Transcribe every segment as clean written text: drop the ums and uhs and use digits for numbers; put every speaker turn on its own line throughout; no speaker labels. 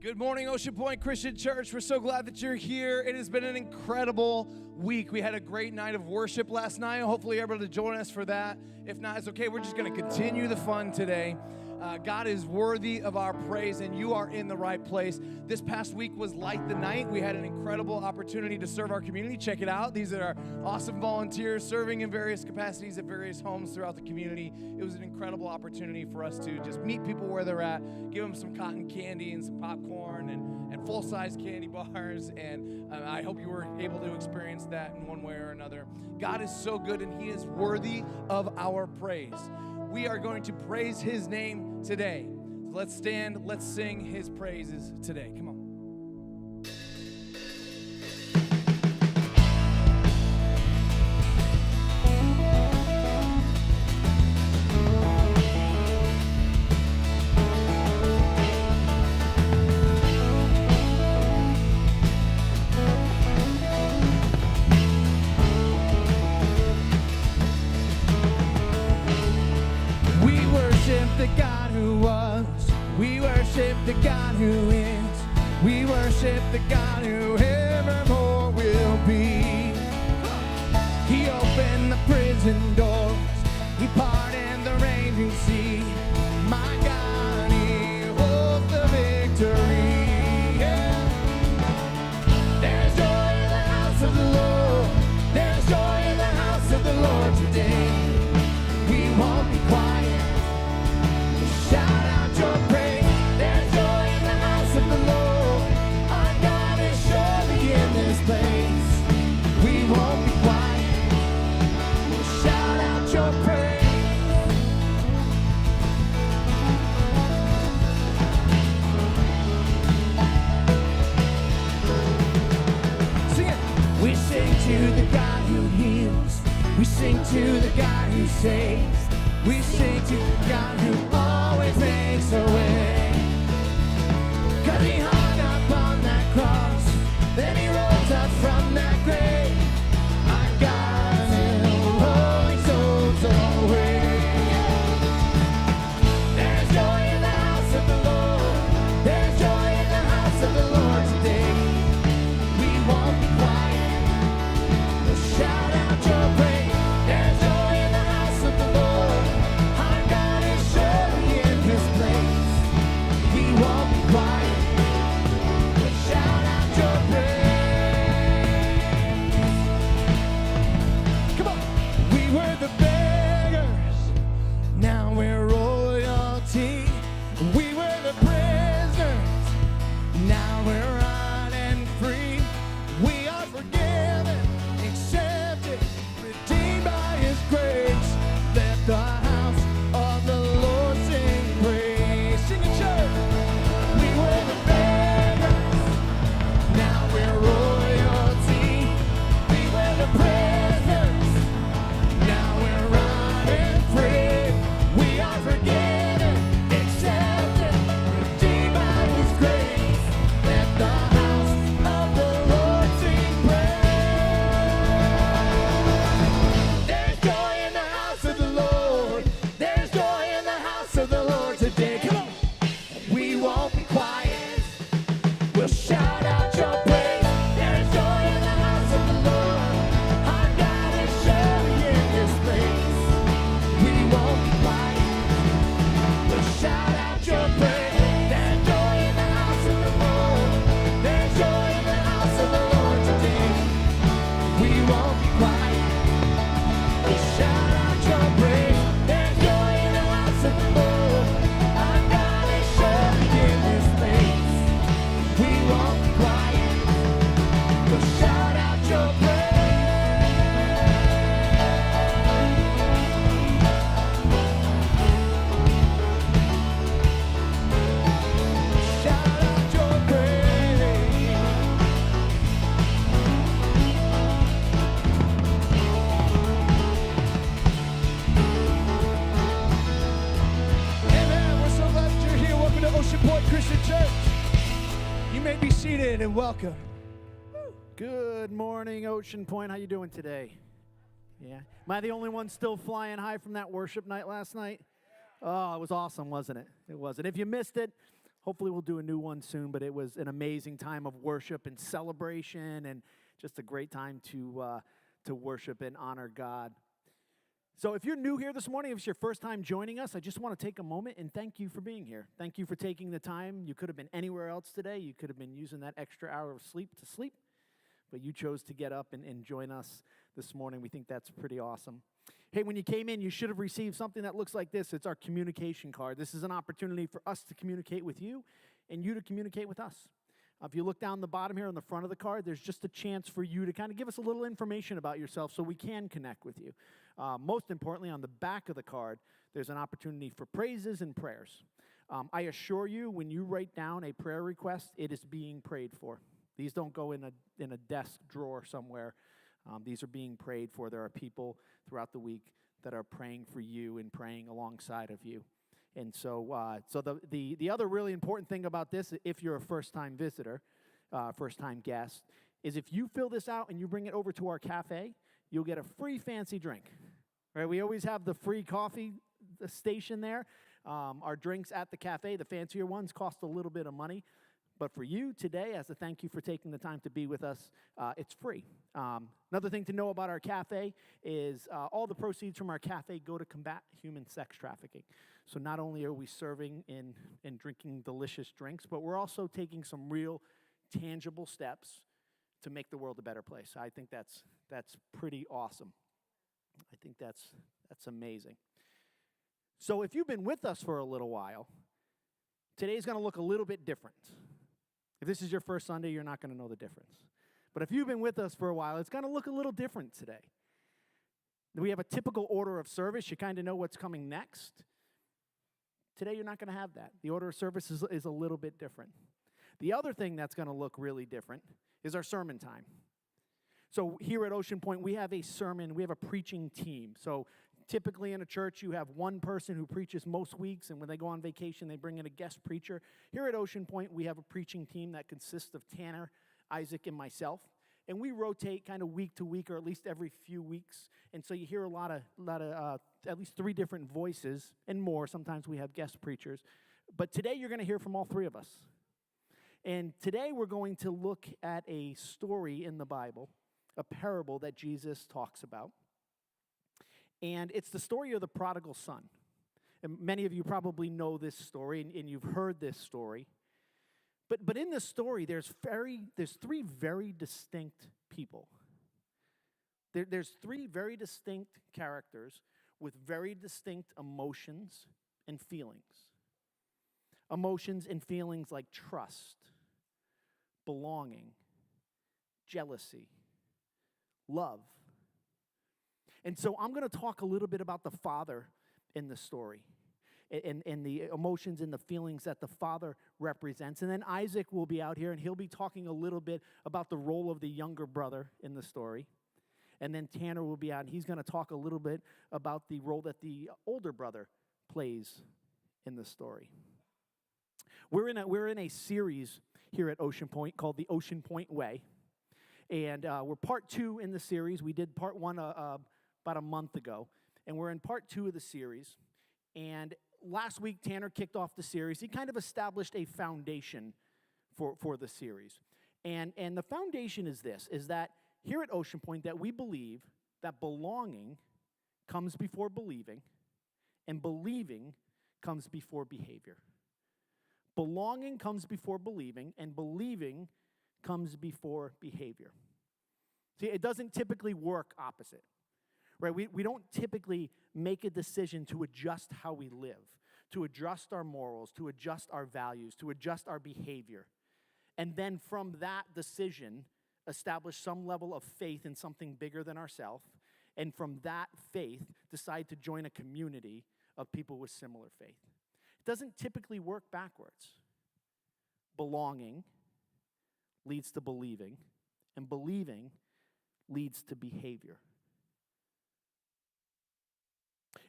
Good morning, OceanPointe Christian Church. We're so glad that you're here. It has been an incredible week. We had a great night of worship last night. Hopefully, you're able to join us for that. If not, it's okay. We're just going to continue the fun today. God is worthy of our praise, and you are in the right place. This past week was Light the Night. We had an incredible opportunity to serve our community. Check it out. These are our awesome volunteers serving in various capacities at various homes throughout the community. It was an incredible opportunity for us to just meet people where they're at, give them some cotton candy and some popcorn and full-size candy bars, and I hope you were able to experience that in one way or another. God is so good, and He is worthy of our praise. We are going to praise His name today. So let's stand, let's sing His praises today. Come on.
The God who was, we worship the God who is, we worship the God who evermore will be. He opened the prison doors, He parted the raging sea. My God, He holds the victory. Yeah. There's joy in the house of the Lord, there's joy in the house of the Lord today. We won't be quiet. Shout out your praise. There's joy in the house of the Lord. Our God is surely in this place. We won't be quiet. We'll shout out your praise. Sing it. We sing to the God who heals. We sing to the God who saves. We sing to the God who always makes a way. 'Cause He hung up on that cross, then He rose up from that grave. Our God is rolling souls away. There's joy in the house of the Lord. There's joy in the house of the Lord today. We won't be quiet. We'll shout out your praise. There's joy in the house of the Lord. Our God is surely in His place. We won't be quiet. We'll shout out your praise. Come on. We were the beggars, now we're royalty. We were the prisoners, now we're running free. We are forgiven, accepted, redeemed by His grace. Let the house of the Lord sing praise. Sing it, church. We were the beggars, now we're royalty. We were the prisoners, now we're running free. We are forgiven, accepted, redeemed by His grace. Let the house of the Lord sing praise. There's joy in the house of the Lord. There's joy in the house of the Lord today. Come on. We won't be quiet. We'll shout out your praise. There's joy in the house of the Lord. Our God is surely in this place. We won't be quiet. We'll shout out your praise. There's joy in the house of the Lord. There's joy in the house of the Lord today. We won't be quiet. We'll shout out your praise. There's joy in the house of the Lord. Our God is surely in this place. We won't be quiet. We'll shout out your praise. Shout out your praise. Amen. We're so glad that you're here. Welcome to OceanPointe Christian Church. You may be seated and welcome.
Good morning, OceanPointe. How you doing today? Yeah. Am I the only one still flying high from that worship night last night? Oh, it was awesome, wasn't it? It was. And if you missed it, Hopefully we'll do a new one soon, but it was an amazing time of worship and celebration and just a great time to worship and honor God. So if you're new here this morning, if it's your first time joining us, I just want to take a moment and thank you for being here. Thank you for taking the time. You could have been anywhere else today. You could have been using that extra hour of sleep to sleep, but you chose to get up and join us this morning. We think that's pretty awesome. Hey, when you came in, you should have received something that looks like this. It's our communication card. This is an opportunity for us to communicate with you and you to communicate with us. If you look down the bottom here on the front of the card, there's just a chance for you to kind of give us a little information about yourself so we can connect with you. Most importantly, on the back of the card, there's an opportunity for praises and prayers. I assure you, when you write down a prayer request, it is being prayed for. These don't go in a desk drawer somewhere. These are being prayed for. There are people throughout the week that are praying for you and praying alongside of you. And so the other really important thing about this, if you're a first-time visitor, first-time guest, is if you fill this out and you bring it over to our cafe, you'll get a free fancy drink. Right? We always have the free coffee station there. Our drinks at the cafe, the fancier ones, cost a little bit of money. But for you today, as a thank you for taking the time to be with us, it's free. Another thing to know about our cafe is all the proceeds from our cafe go to combat human sex trafficking. So not only are we serving and drinking delicious drinks, but we're also taking some real tangible steps to make the world a better place. I think that's pretty awesome. I think that's amazing. So if you've been with us for a little while, today's going to look a little bit different. If this is your first Sunday, you're not going to know the difference. But if you've been with us for a while, it's going to look a little different today. We have a typical order of service. You kind of know what's coming next. Today, you're not going to have that. The order of service is a little bit different. The other thing that's going to look really different is our sermon time. So here at OceanPointe, we have a preaching team. So typically in a church, you have one person who preaches most weeks, and when they go on vacation, they bring in a guest preacher. Here at OceanPointe, we have a preaching team that consists of Tanner, Isaac, and myself. And we rotate kind of week to week, or at least every few weeks. And so you hear a lot of at least 3 different voices and more. Sometimes we have guest preachers. But today you're going to hear from all 3 of us. And today we're going to look at a story in the Bible, a parable that Jesus talks about. And it's the story of the prodigal son. And many of you probably know this story, and you've heard this story. But in this story, there's 3 very distinct people. There's 3 very distinct characters with very distinct emotions and feelings. Emotions and feelings like trust, belonging, jealousy, love. And so I'm going to talk a little bit about the father in the story and the emotions and the feelings that the father represents. And then Isaac will be out here, and he'll be talking a little bit about the role of the younger brother in the story. And then Tanner will be out, and he's going to talk a little bit about the role that the older brother plays in the story. We're in a series here at OceanPointe called the OceanPointe Way. And we're part 2 in the series. We did part 1 about a month ago. And we're in part 2 of the series. And last week, Tanner kicked off the series. He kind of established a foundation for the series. And the foundation is this, is that here at OceanPointe, that we believe that belonging comes before believing, and believing comes before behavior. Belonging comes before believing, and believing comes before behavior. See, it doesn't typically work opposite, right? We don't typically make a decision to adjust how we live, to adjust our morals, to adjust our values, to adjust our behavior, and then from that decision, establish some level of faith in something bigger than ourselves, and from that faith, decide to join a community of people with similar faith. It doesn't typically work backwards. Belonging leads to believing, and believing leads to behavior.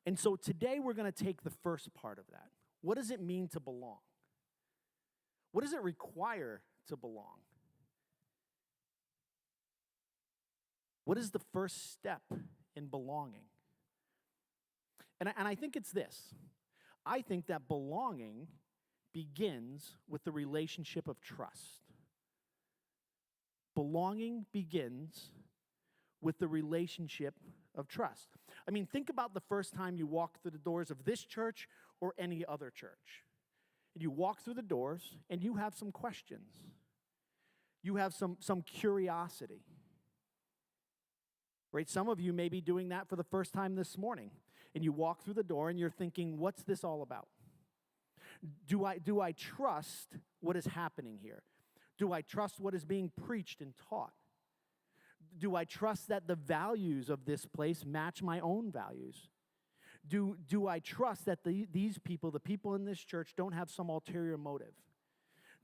And so today we're going to take the first part of that. What does it mean to belong? What does it require to belong? What is the first step in belonging? And I think it's this. I think that belonging begins with the relationship of trust. Belonging begins with the relationship of trust. I mean, think about the first time you walk through the doors of this church or any other church. And you walk through the doors and you have some questions. You have some curiosity. Right? Some of you may be doing that for the first time this morning. And you walk through the door and you're thinking, what's this all about? Do I trust what is happening here? Do I trust what is being preached and taught? Do I trust that the values of this place match my own values? Do I trust that these people, the people in this church, don't have some ulterior motive?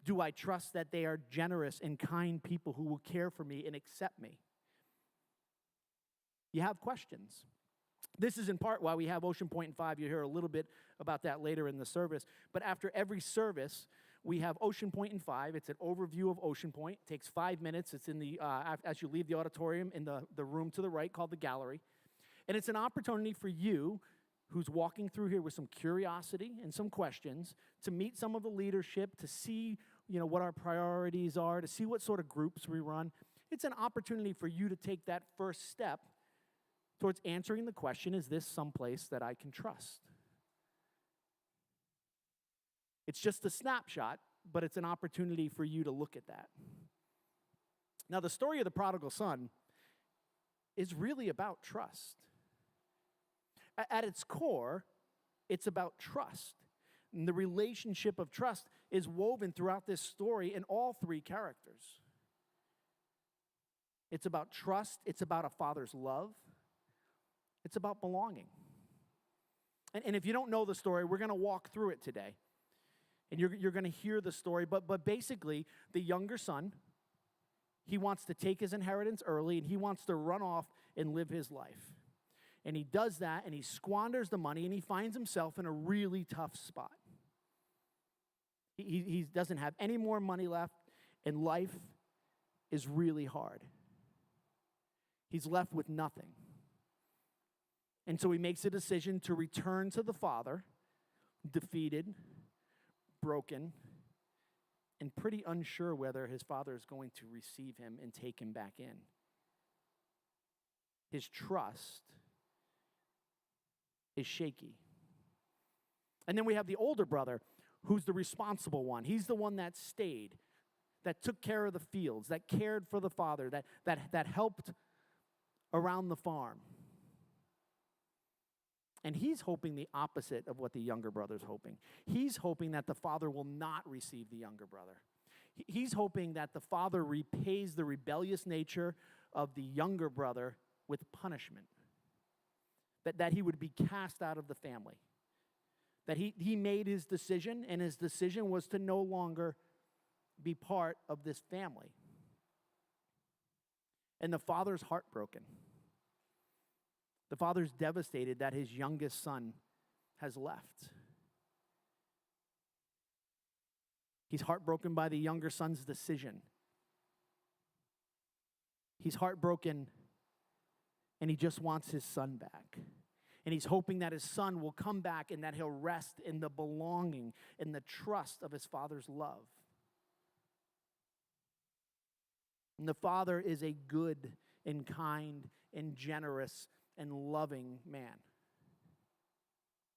Do I trust that they are generous and kind people who will care for me and accept me? You have questions. This is in part why we have OceanPointe and 5. You'll hear a little bit about that later in the service. But after every service, we have OceanPointe and 5. It's an overview of OceanPointe. It takes 5 minutes. It's in the as you leave the auditorium in the room to the right called the gallery. And it's an opportunity for you who's walking through here with some curiosity and some questions to meet some of the leadership, to see what our priorities are, to see what sort of groups we run. It's an opportunity for you to take that first step towards answering the question, is this someplace that I can trust? It's just a snapshot, but it's an opportunity for you to look at that. Now, the story of the prodigal son is really about trust. At its core, it's about trust. And the relationship of trust is woven throughout this story in all three characters. It's about trust. It's about a father's love. It's about belonging. And if you don't know the story, we're going to walk through it today. And you're going to hear the story. But basically, the younger son, he wants to take his inheritance early, and he wants to run off and live his life. And he does that, and he squanders the money, and he finds himself in a really tough spot. He doesn't have any more money left, and life is really hard. He's left with nothing. And so he makes a decision to return to the father, defeated, broken, and pretty unsure whether his father is going to receive him and take him back in. His trust is shaky. And then we have the older brother, who's the responsible one. He's the one that stayed, that took care of the fields, that cared for the father, that helped around the farm. And he's hoping the opposite of what the younger brother's hoping. He's hoping that the father will not receive the younger brother. He's hoping that the father repays the rebellious nature of the younger brother with punishment. That he would be cast out of the family. That he made his decision, and his decision was to no longer be part of this family. And the father's heartbroken. The father's devastated that his youngest son has left. He's heartbroken by the younger son's decision. He's heartbroken, and he just wants his son back. And he's hoping that his son will come back and that he'll rest in the belonging and the trust of his father's love. And the father is a good and kind and generous and loving man.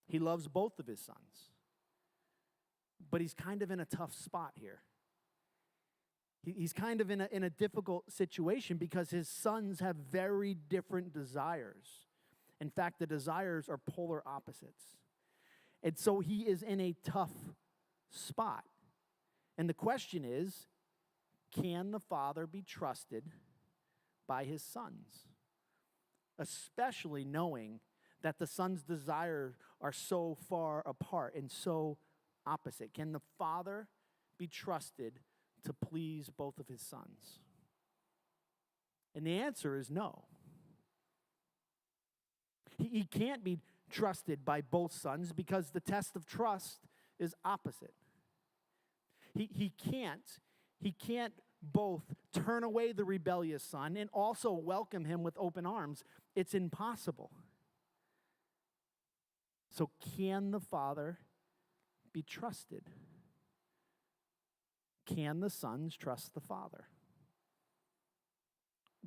He loves both of his sons. But he's kind of in a tough spot here. He's kind of in a difficult situation because his sons have very different desires. In fact, the desires are polar opposites. And so he is in a tough spot. And the question is, can the father be trusted by his sons? Especially knowing that the sons' desires are so far apart and so opposite. Can the father be trusted to please both of his sons? And the answer is no. He can't be trusted by both sons because the test of trust is opposite. He can't both turn away the rebellious son and also welcome him with open arms. It's impossible. So can the father be trusted? can the sons trust the Father?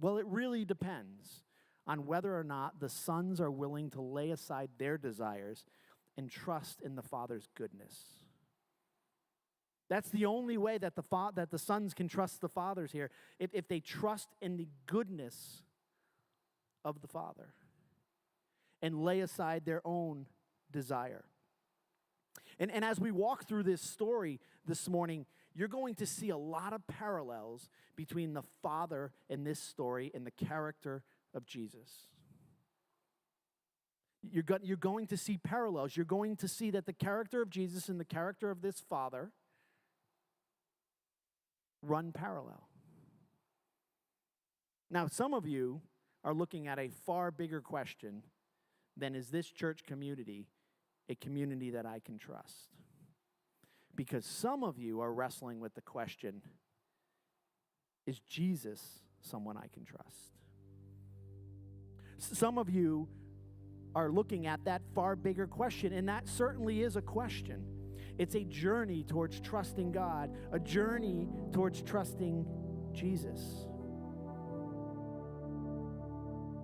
Well, it really depends on whether or not the sons are willing to lay aside their desires and trust in the Father's goodness. That's the only way that the sons can trust the fathers here, if they trust in the goodness of the Father and lay aside their own desire. And as we walk through this story this morning, you're going to see a lot of parallels between the Father in this story and the character of Jesus. You're going to see parallels. You're going to see that the character of Jesus and the character of this Father run parallel. Now, some of you are looking at a far bigger question than, is this church community a community that I can trust? Because some of you are wrestling with the question, is Jesus someone I can trust? Some of you are looking at that far bigger question, and that certainly is a question. It's a journey towards trusting God, a journey towards trusting Jesus.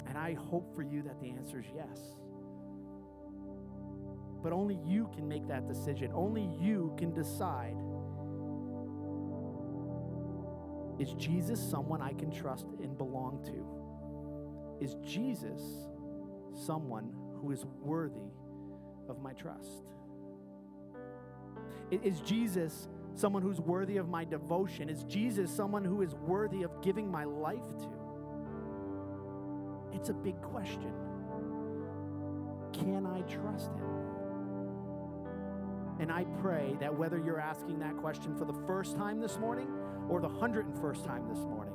And I hope for you that the answer is yes. But only you can make that decision. Only you can decide, is Jesus someone I can trust and belong to? Is Jesus someone who is worthy of my trust? Is Jesus someone who's worthy of my devotion? Is Jesus someone who is worthy of giving my life to? It's a big question. Can I trust him? And I pray that whether you're asking that question for the first time this morning or the 101st time this morning,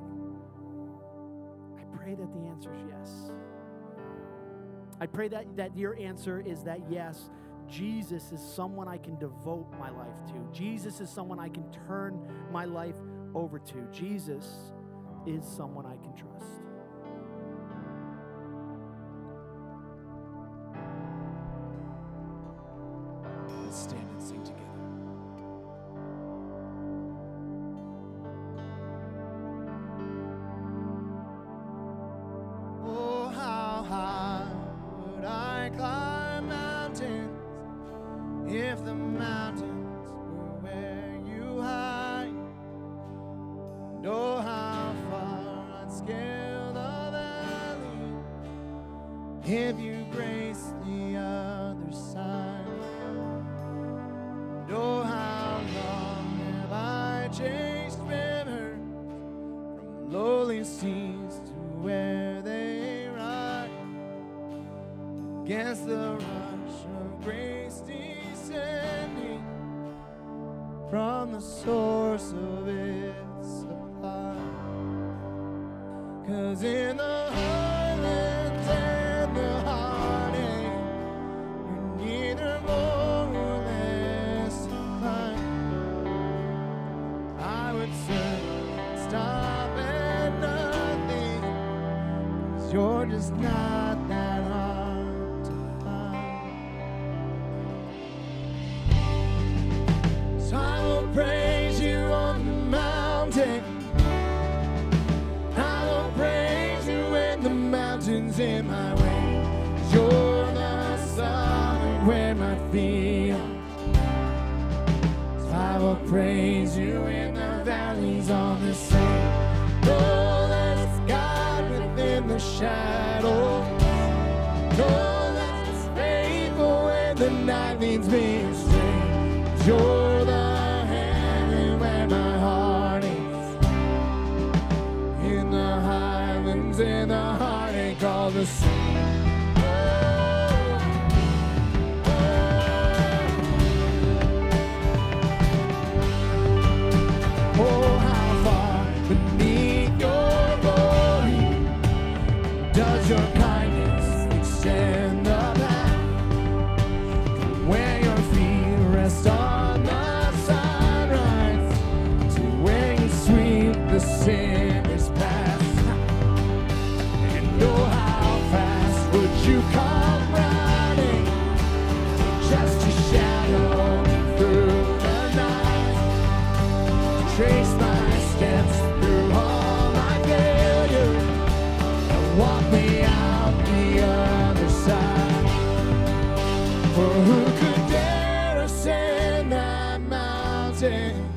I pray that the answer is yes. I pray that your answer is that yes, Jesus is someone I can devote my life to. Jesus is someone I can turn my life over to. Jesus is someone I can trust.
Let's stand and sing together. Oh, how high would I climb mountains if the mountains were where you hide? And oh, how far I'd scale the valley if you graced the other side. And oh, how long have I chased rivers from the lowly seas to where they ride, against the rush of grace descending from the source of its supply. 'Cause in the highlands and the heartache, you're neither more nor less inclined. I would certainly stop at nothing, 'cause you're just not that hard to find. So I will praise you on the mountain. I will praise you when the mountain's in my way. 'Cause you're the sun where my feet are. So I will praise you in the valleys on the sea. Oh, that's God within the shadows. Oh, that's faithful when the night leads me astray. 'Cause you're the heaven where my heart is. In the highlands, in the heartache, all the sea. Oh, how far beneath your glory does your kindness extend the path, where your feet rest on the sunrise, to where you sweep the sinner's path. And oh, how fast would you come running, just to shadow me through the night, to trade
walk me out the other side. For who could dare ascend that mountain,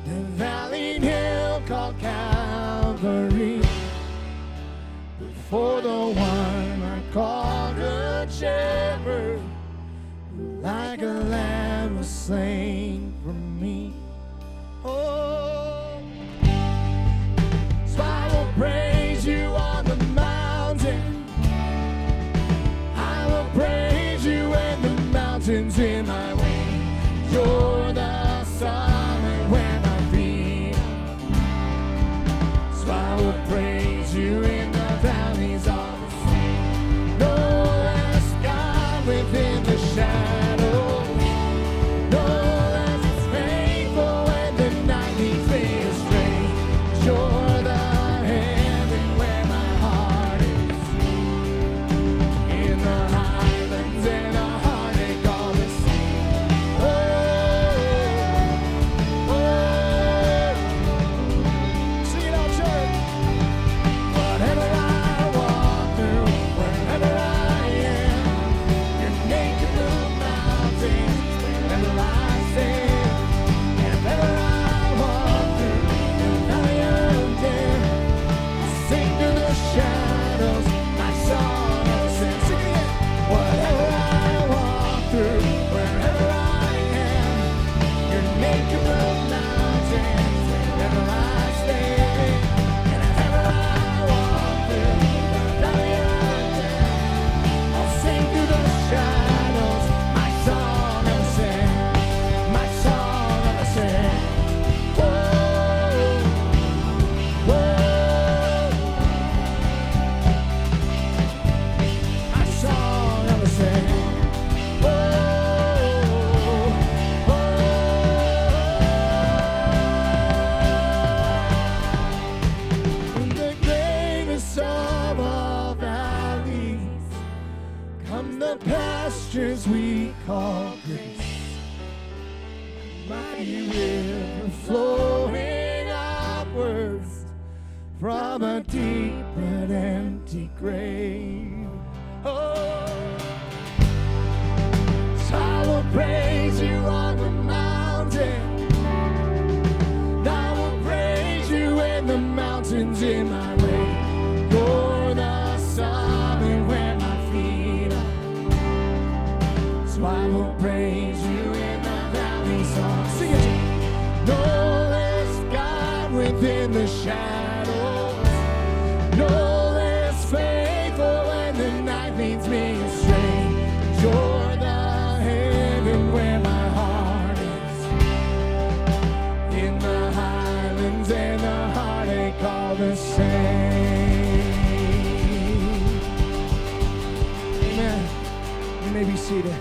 the valley hill called Calvary, before the one I call Good Shepherd, who like a lamb was slain for me. Oh, so I will praise you on the mountain. I will praise you when the mountain's in my way. You're the sun when my feet. So I will praise you in the valleys of the sea. No less God within the shadows. No less is faithful when the night leads me astray. You're the heaven where my heart is. In the highlands and the heartache all the same. Sing it out, church. Whatever I walk through, wherever I am, your naked blue mountains, wherever I stand, and if ever I walk through the valley of death, I'll sing through the shadows, my song of sin. Sing it again. Whatever I walk through, wherever I am, your naked blue mountains, wherever I stand, and if ever I walk through the valley of death, I'll sing through the shadows, my song of sin, my song of sin. Whoa, whoa, my song of sin. In the greatest of all valleys, come the pastures we call grace. Mighty river flowing upwards from a deep but empty grave. Oh, so I will praise you on the mountain. I will praise you when the mountain's in my way. You're the sun where my feet are. So I will praise you in the valley song. Sing it. No less God within the shadows. No less faithful when the night leads me astray. You're the heaven where my heart is. In the highlands and the heartache all the same. Amen. You may be seated.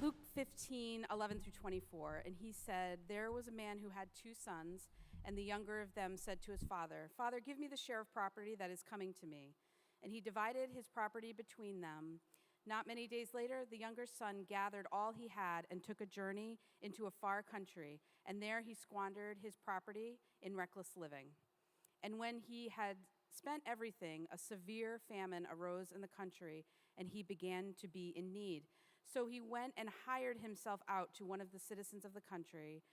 Luke 15:11 through 24, and he said, "There was a man who had 2 sons, and the younger of them said to his father, 'Father, give me the share of property that is coming to me.' And he divided his property between them. Not many days later, the younger son gathered all he had and took a journey into a far country, and there he squandered his property in reckless living. And when he had spent everything, a severe famine arose in the country, and he began to be in need. So he went and hired himself out to one of the citizens of the country,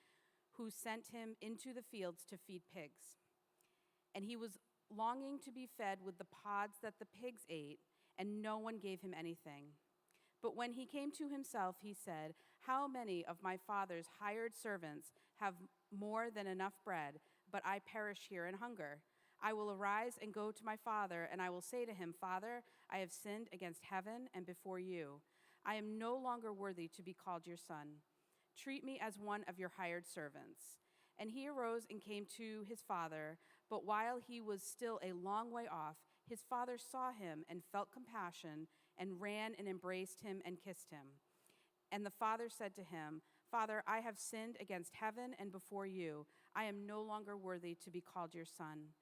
who sent him into the fields to feed pigs. And he was longing to be fed with the pods that the pigs ate, and no one gave him anything. But when he came to himself, he said, 'How many of my father's hired servants have more than enough bread, but I perish here in hunger? I will arise and go to my father, and I will say to him, Father, I have sinned against heaven and before you. I am no longer worthy to be called your son. Treat me as one of your hired servants.' And he arose and came to his father, but while he was still a long way off, his father saw him and felt compassion and ran and embraced him and kissed him. And the father said to him, 'Father, I have sinned against heaven and before you. I am no longer worthy to be called your son.'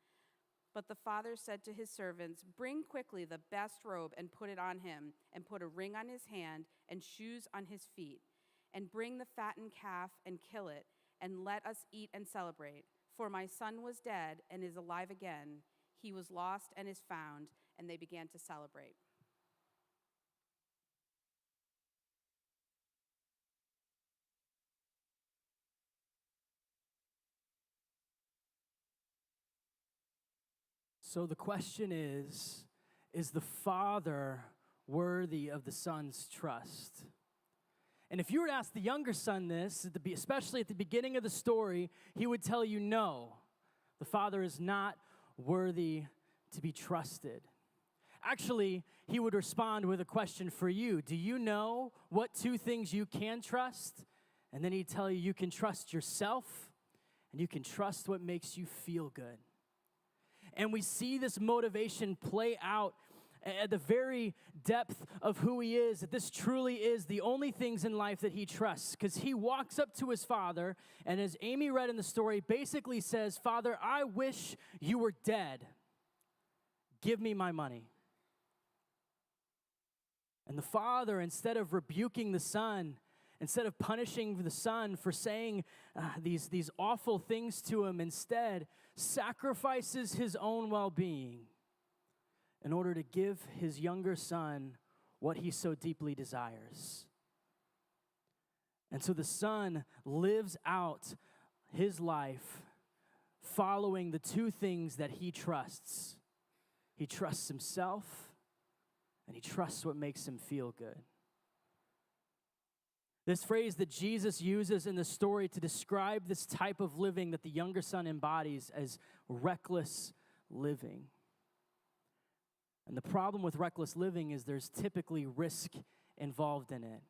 But the father said to his servants, 'Bring quickly the best robe and put it on him, and put a ring on his hand and shoes on his feet, and bring the fattened calf and kill it, and let us eat and celebrate. For my son was dead and is alive again. He was lost and is found." And they began to celebrate.
So the question is the father worthy of the son's trust? And if you were to ask the younger son this, especially at the beginning of the story, he would tell you no, the father is not worthy to be trusted. Actually, he would respond with a question for you. Do you know what two things you can trust? And then he'd tell you you can trust yourself and you can trust what makes you feel good. And we see this motivation play out at the very depth of who he is, that this truly is the only things in life that he trusts. Because he walks up to his father, and as Amy read in the story, basically says, "Father, I wish you were dead. Give me my money." And the father, instead of rebuking the son, instead of punishing the son for saying these awful things to him, instead sacrifices his own well-being in order to give his younger son what he so deeply desires. And so the son lives out his life following the two things that he trusts. He trusts himself, and he trusts what makes him feel good. This phrase that Jesus uses in the story to describe this type of living that the younger son embodies as reckless living. And the problem with reckless living is there's typically risk involved in it.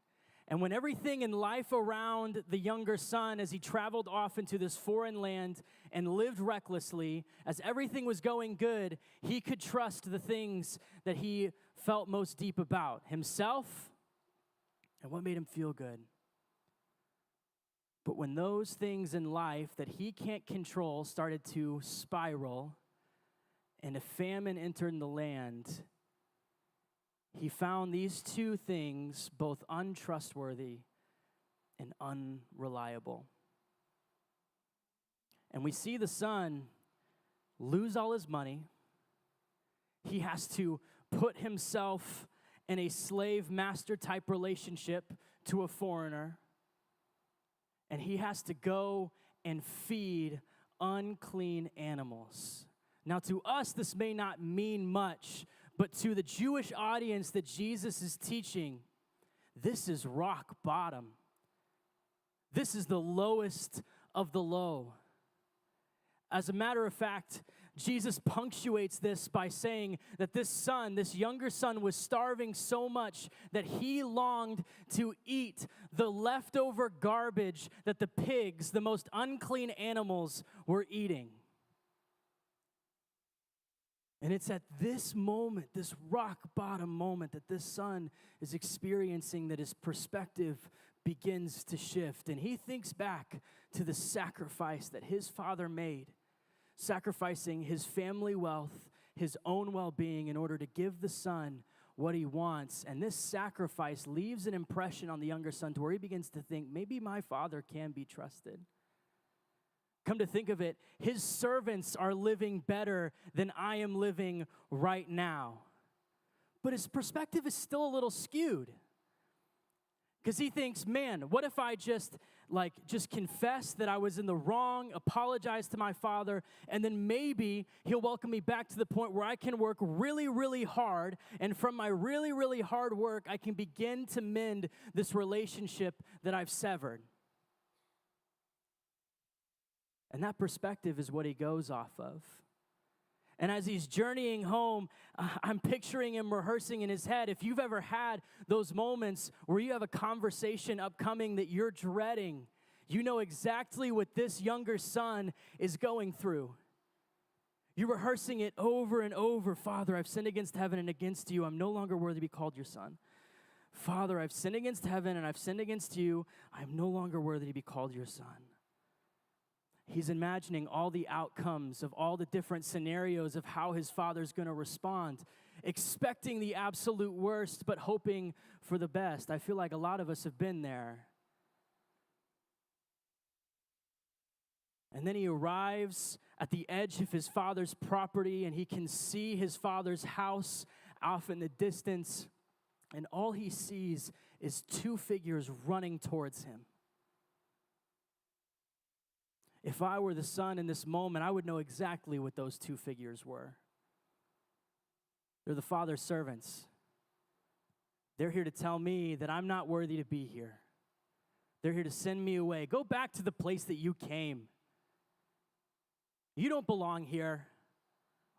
And when everything in life around the younger son, as he traveled off into this foreign land and lived recklessly, as everything was going good, he could trust the things that he felt most deep about, himself and what made him feel good. But when those things in life that he can't control started to spiral, and a famine entered the land, he found these two things both untrustworthy and unreliable. And we see the son lose all his money. He has to put himself in a slave-master type relationship to a foreigner. And he has to go and feed unclean animals. Now, to us, this may not mean much, but to the Jewish audience that Jesus is teaching, this is rock bottom. This is the lowest of the low. As a matter of fact, Jesus punctuates this by saying that this son, this younger son, was starving so much that he longed to eat the leftover garbage that the pigs, the most unclean animals, were eating. And it's at this moment, this rock bottom moment, that this son is experiencing that his perspective begins to shift. And he thinks back to the sacrifice that his father made, sacrificing his family wealth, his own well-being in order to give the son what he wants. And this sacrifice leaves an impression on the younger son to where he begins to think, maybe my father can be trusted. Come to think of it, his servants are living better than I am living right now. But his perspective is still a little skewed. Because he thinks, man, what if I just confess that I was in the wrong, apologize to my father, and then maybe he'll welcome me back to the point where I can work really, really hard, and from my really, really hard work, I can begin to mend this relationship that I've severed. And that perspective is what he goes off of. And as he's journeying home, I'm picturing him rehearsing in his head. If you've ever had those moments where you have a conversation upcoming that you're dreading, you know exactly what this younger son is going through. You're rehearsing it over and over. Father, I've sinned against heaven and against you. I'm no longer worthy to be called your son. Father, I've sinned against heaven and I've sinned against you. I'm no longer worthy to be called your son. He's imagining all the outcomes of all the different scenarios of how his father's going to respond, expecting the absolute worst, but hoping for the best. I feel like a lot of us have been there.
And then he arrives at the edge of his father's property, and he can see his father's house off in the distance. And all he sees is two figures running towards him. If I were the son in this moment, I would know exactly what those two figures were. They're the father's servants. They're here to tell me that I'm not worthy to be here. They're here to send me away. Go back to the place that you came. You don't belong here.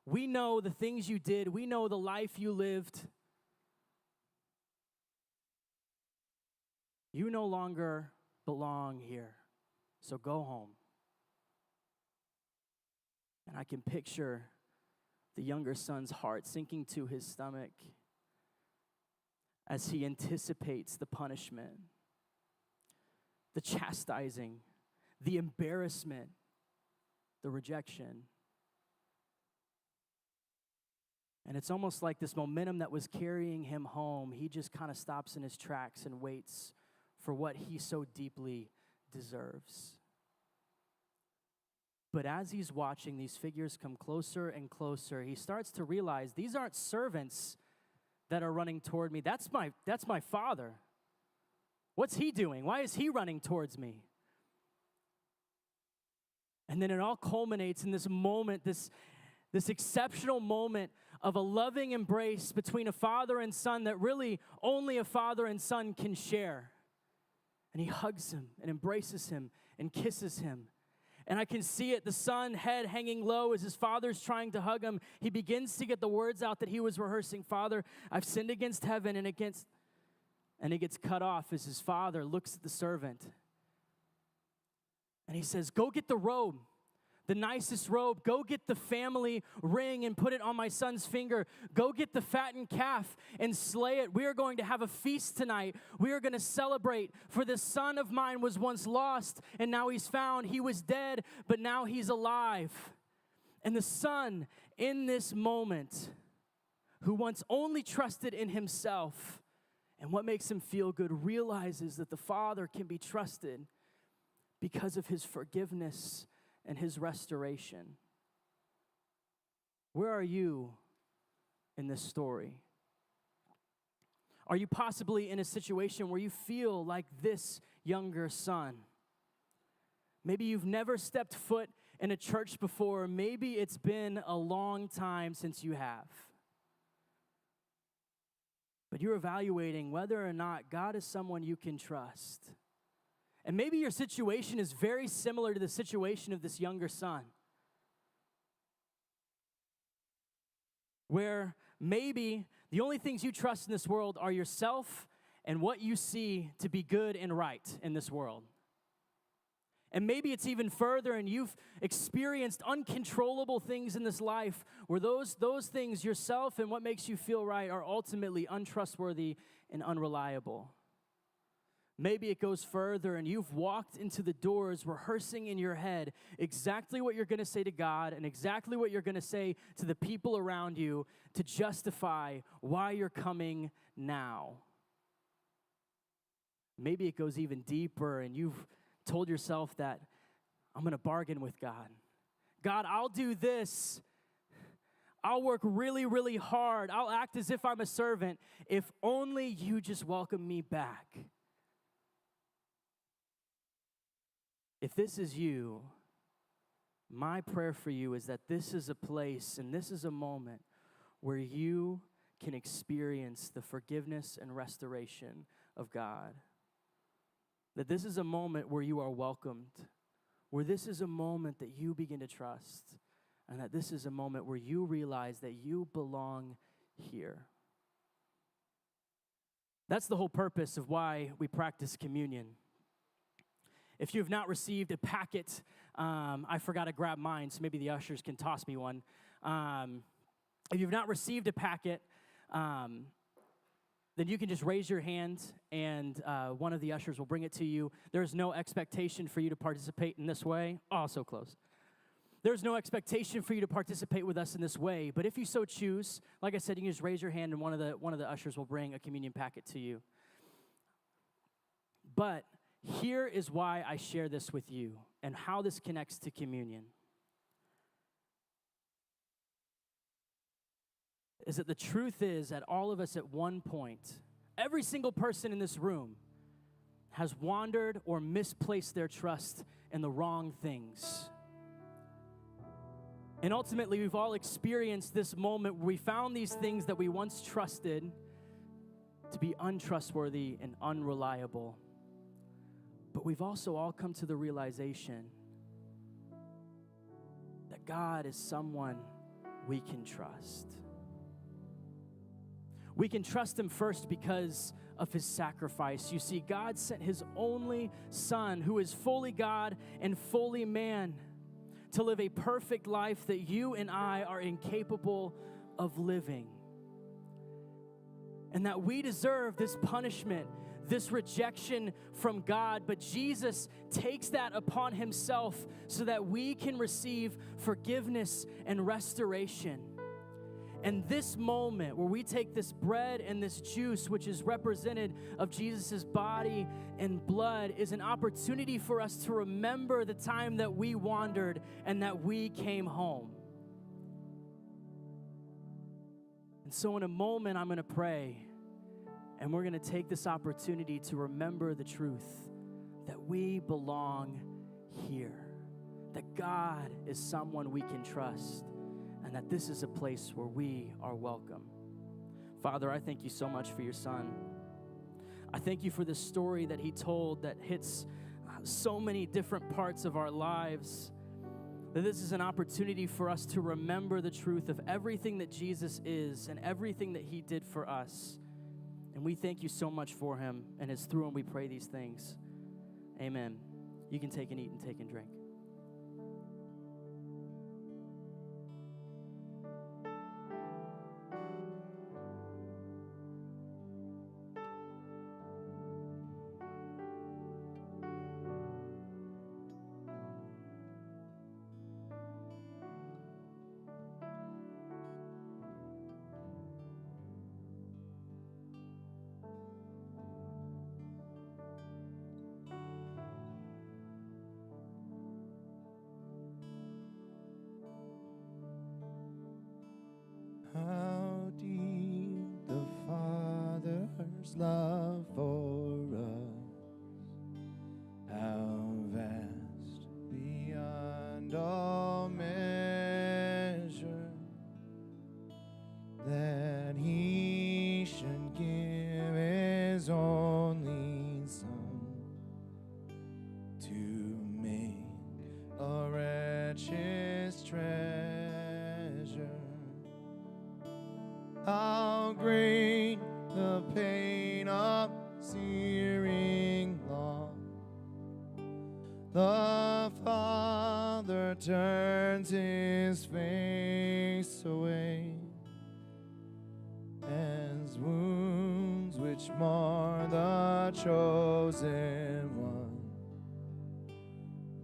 We know the things you did. We know the life you lived. You no longer belong here. So go home. And I can picture the younger son's heart sinking to his stomach as he anticipates the punishment, the chastising, the embarrassment, the rejection. And it's almost like this momentum that was carrying him home, he just kind of stops in his tracks and waits for what he so deeply deserves. But as he's watching these figures come closer and closer, he starts to realize these aren't servants that are running toward me. That's my father. What's he doing? Why is he running towards me? And then it all culminates in this moment, this exceptional moment of a loving embrace between a father and son that really only a father and son can share. And he hugs him and embraces him and kisses him. And I can see it, the son, head hanging low as his father's trying to hug him. He begins to get the words out that he was rehearsing. Father, I've sinned against heaven and against... And he gets cut off as his father looks at the servant. And he says, go get the robe, the nicest robe. Go get the family ring and put it on my son's finger. Go get the fattened calf and slay it. We are going to have a feast tonight. We are going to celebrate. For this son of mine was once lost, and now he's found. He was dead, but now he's alive. And the son, in this moment, who once only trusted in himself and what makes him feel good, realizes that the father can be trusted because of his forgiveness and his restoration. Where are you in this story? Are you possibly in a situation where you feel like this younger son? Maybe you've never stepped foot in a church before. Maybe it's been a long time since you have. But you're evaluating whether or not God is someone you can trust. And maybe your situation is very similar to the situation of this younger son, where maybe the only things you trust in this world are yourself and what you see to be good and right in this world. And maybe it's even further, and you've experienced uncontrollable things in this life where those things, yourself and what makes you feel right, are ultimately untrustworthy and unreliable. Maybe it goes further, and you've walked into the doors rehearsing in your head exactly what you're going to say to God and exactly what you're going to say to the people around you to justify why you're coming now. Maybe it goes even deeper, and you've told yourself that I'm going to bargain with God. God, I'll do this. I'll work really, really hard. I'll act as if I'm a servant if only you just welcome me back. If this is you, my prayer for you is that this is a place and this is a moment where you can experience the forgiveness and restoration of God. That this is a moment where you are welcomed, where this is a moment that you begin to trust, and that this is a moment where you realize that you belong here. That's the whole purpose of why we practice communion. If you have not received a packet, I forgot to grab mine, so maybe the ushers can toss me one. If you've not received a packet, then you can just raise your hand, and one of the ushers will bring it to you. There's no expectation for you to participate in this way. Oh, so close. There's no expectation for you to participate with us in this way, but if you so choose, like I said, you can just raise your hand, and one of the ushers will bring a communion packet to you. But here is why I share this with you. and how this connects to communion is that the truth is that all of us at one point, every single person in this room has wandered or misplaced their trust in the wrong things. And ultimately, we've all experienced this moment where we found these things that we once trusted to be untrustworthy and unreliable. But we've also all come to the realization that God is someone we can trust. We can trust him first because of his sacrifice. You see, God sent his only Son, who is fully God and fully man, to live a perfect life that you and I are incapable of living. And that we deserve this punishment, this rejection from God, but Jesus takes that upon himself so that we can receive forgiveness and restoration. And this moment where we take this bread and this juice, which is represented of Jesus' body and blood, is an opportunity for us to remember the time that we wandered and that we came home. And so in a moment, I'm going to pray, and we're going to take this opportunity to remember the truth that we belong here, that God is someone we can trust, and that this is a place where we are welcome. Father, I thank you so much for your Son. I thank you for the story that he told that hits so many different parts of our lives, that this is an opportunity for us to remember the truth of everything that Jesus is and everything that he did for us. And we thank you so much for him, and it's through him we pray these things. Amen. You can take and eat and take and drink.
How deep the Father's love for us, how vast beyond all measure, that he should give his only Son to make a wretch his treasure. How great the pain of searing loss, the Father turns his face away, as wounds which mar the chosen one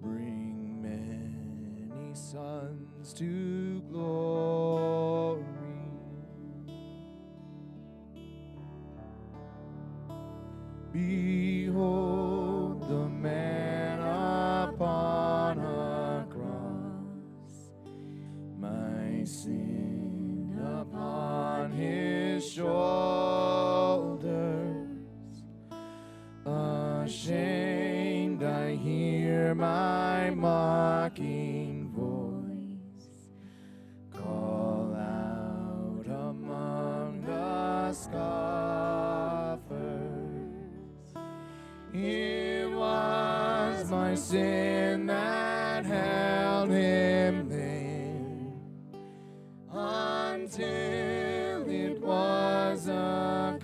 bring many sons to glory. Behold the man upon a cross, my sin upon his shoulders. Ashamed, I hear my mocking voice call out among the scoffers. It was my sin that held him there until it was accomplished.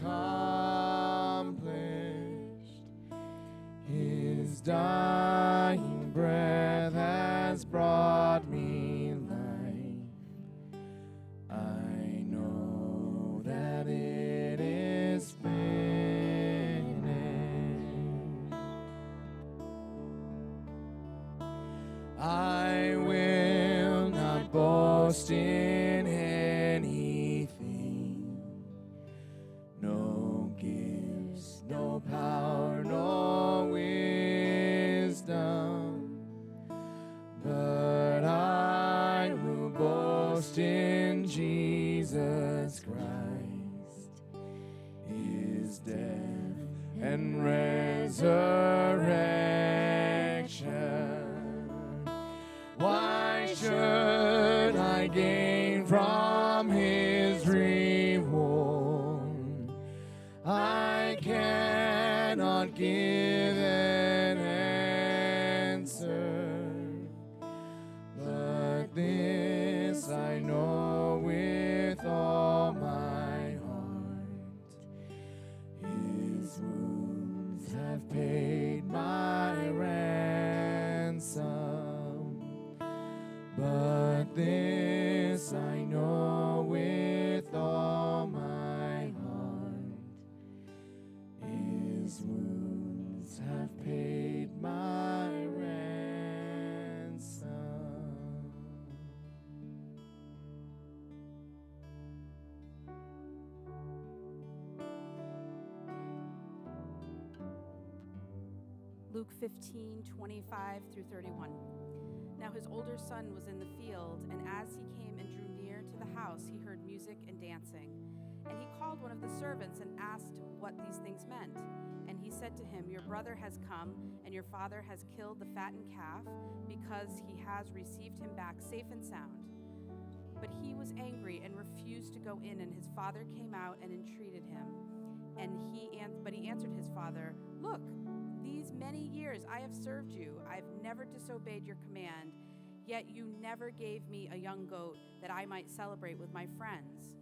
His dying breath has brought me life. I know that it is finished. I will not boast in anything, no gifts, no power, no wisdom, Jesus Christ, his death and resurrection. Why should I gain from his reward? I cannot give an answer, but this I know with all my heart. His wounds have paid my ransom, but this I know with all my heart. His wounds have paid my ransom.
Luke 15:25 through 31. Now his older son was in the field, and as he came and drew near to the house, he heard music and dancing. And he called one of the servants and asked what these things meant. And he said to him, "Your brother has come, and your father has killed the fattened calf, because he has received him back safe and sound." But he was angry and refused to go in, and his father came out and entreated him. But he answered his father, "Look, these many years I have served you. I've never disobeyed your command, yet you never gave me a young goat that I might celebrate with my friends.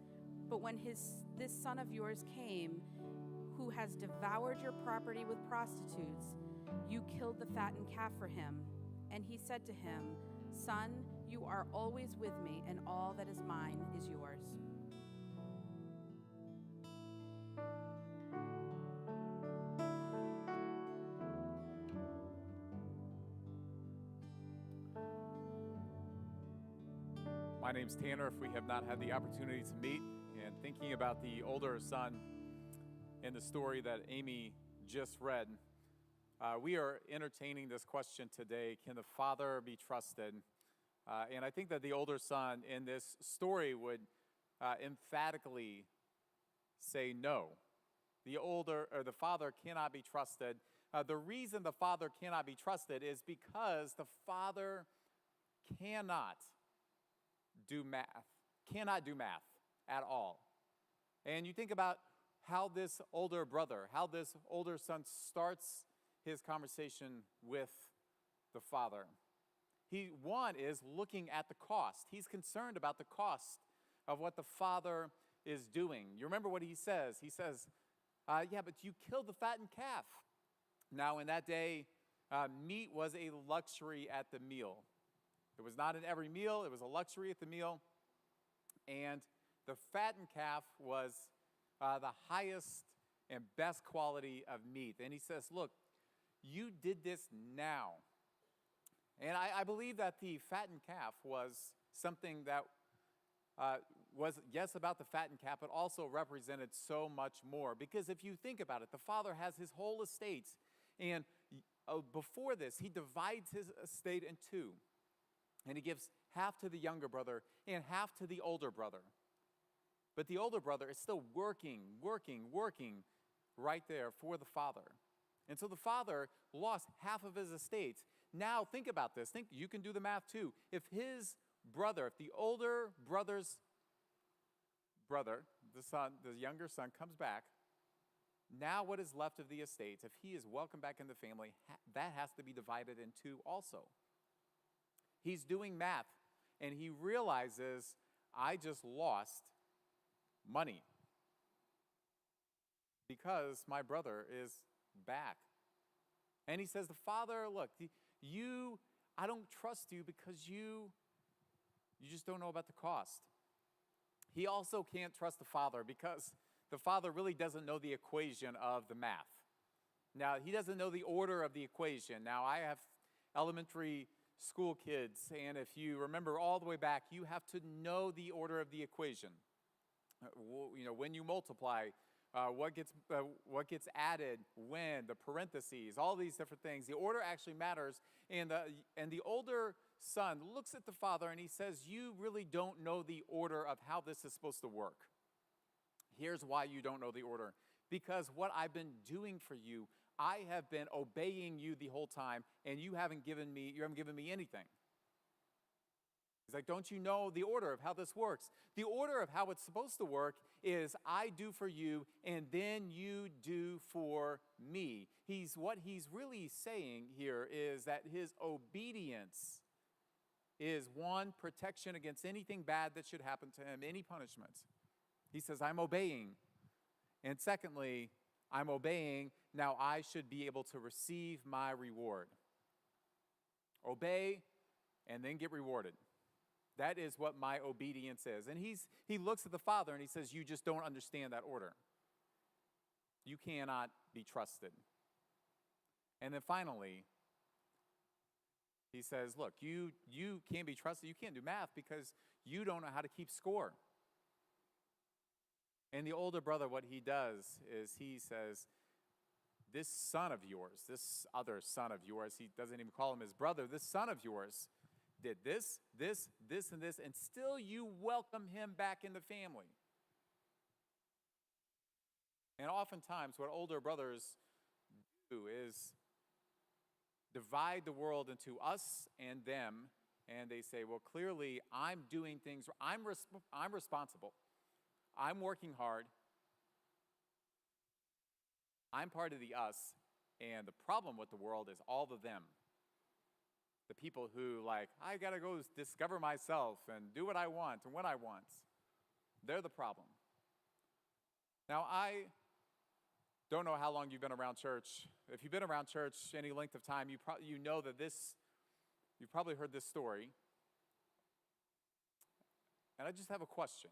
But when this son of yours came, who has devoured your property with prostitutes, you killed the fattened calf for him." And he said to him, "Son, you are always with me, and all that is mine is yours."
My name's Tanner. If we have not had the opportunity to meet, and thinking about the older son in the story that Amy just read, we are entertaining this question today: can the father be trusted? And I think that the older son in this story would emphatically say no. The father cannot be trusted. The reason the father cannot be trusted is because the father cannot do math at all. And you think about how this older son starts his conversation with the father. One is looking at the cost. He's concerned about the cost of what the father is doing. You remember what he says? He says, yeah, but you killed the fattened calf. Now, in that day, meat was a luxury at the meal. It was not in every meal. It was a luxury at the meal. And the fattened calf was the highest and best quality of meat. And he says, look, you did this now. And I believe that the fattened calf was something that was, yes, about the fattened calf, but also represented so much more. Because if you think about it, the father has his whole estate. And before this, he divides his estate in two. And he gives half to the younger brother and half to the older brother. But the older brother is still working right there for the father. And so the father lost half of his estate. Now think about this. You can do the math too. If the older brother's brother, the younger son comes back, now what is left of the estate, if he is welcomed back in the family, that has to be divided in two also. He's doing math, and he realizes, I just lost money because my brother is back. And he says, the father, look, I don't trust you because you just don't know about the cost. He also can't trust the father because the father really doesn't know the equation of the math. Now, he doesn't know the order of the equation. Now, I have elementary school kids, and if you remember all the way back, you have to know the order of the equation. When you multiply, what gets added, when, the parentheses, all these different things. The order actually matters. And the older son looks at the father and he says, you really don't know the order of how this is supposed to work. Here's why you don't know the order. Because what I've been doing for you, I have been obeying you the whole time, and you haven't given me anything. He's like, don't you know the order of how this works? The order of how it's supposed to work is I do for you, and then you do for me. What he's really saying here is that his obedience is, one, protection against anything bad that should happen to him, any punishment. He says, I'm obeying. And secondly, I'm obeying, now I should be able to receive my reward. Obey and then get rewarded. That is what my obedience is. And he looks at the father and he says, you just don't understand that order. You cannot be trusted. And then finally, he says, look, you can't be trusted. You can't do math because you don't know how to keep score. And the older brother, what he does is he says, this son of yours, this other son of yours, he doesn't even call him his brother, this son of yours did this, and this, and still you welcome him back in the family. And oftentimes what older brothers do is divide the world into us and them, and they say, well, clearly I'm doing things, I'm responsible. I'm working hard. I'm part of the us, and the problem with the world is all the them. The people who I gotta go discover myself and do what I want and when I want. They're the problem. Now, I don't know how long you've been around church. If you've been around church any length of time, you know that you've probably heard this story. And I just have a question.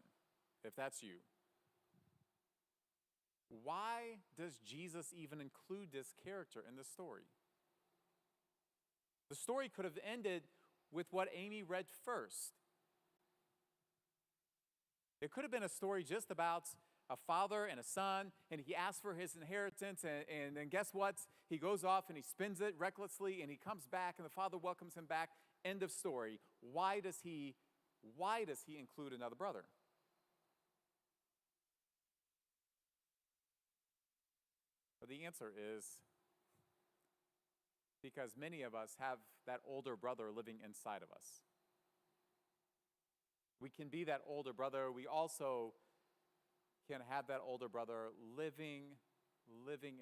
If that's you, why does Jesus even include this character in the story? The story could have ended with what Amy read first. It could have been a story just about a father and a son, and he asks for his inheritance, and then guess what? He goes off and he spends it recklessly, and he comes back, and the father welcomes him back. End of story. Why does he include another brother? The answer is because many of us have that older brother living inside of us. We can be that older brother. We also can have that older brother living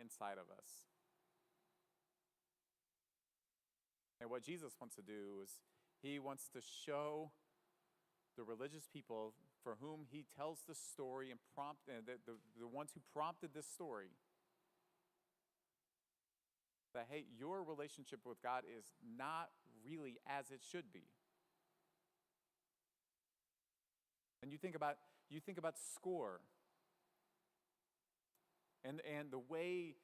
inside of us. And what Jesus wants to do is he wants to show the religious people for whom he tells the story and the ones who prompted this story, that, hey, your relationship with God is not really as it should be. And you think about score and the way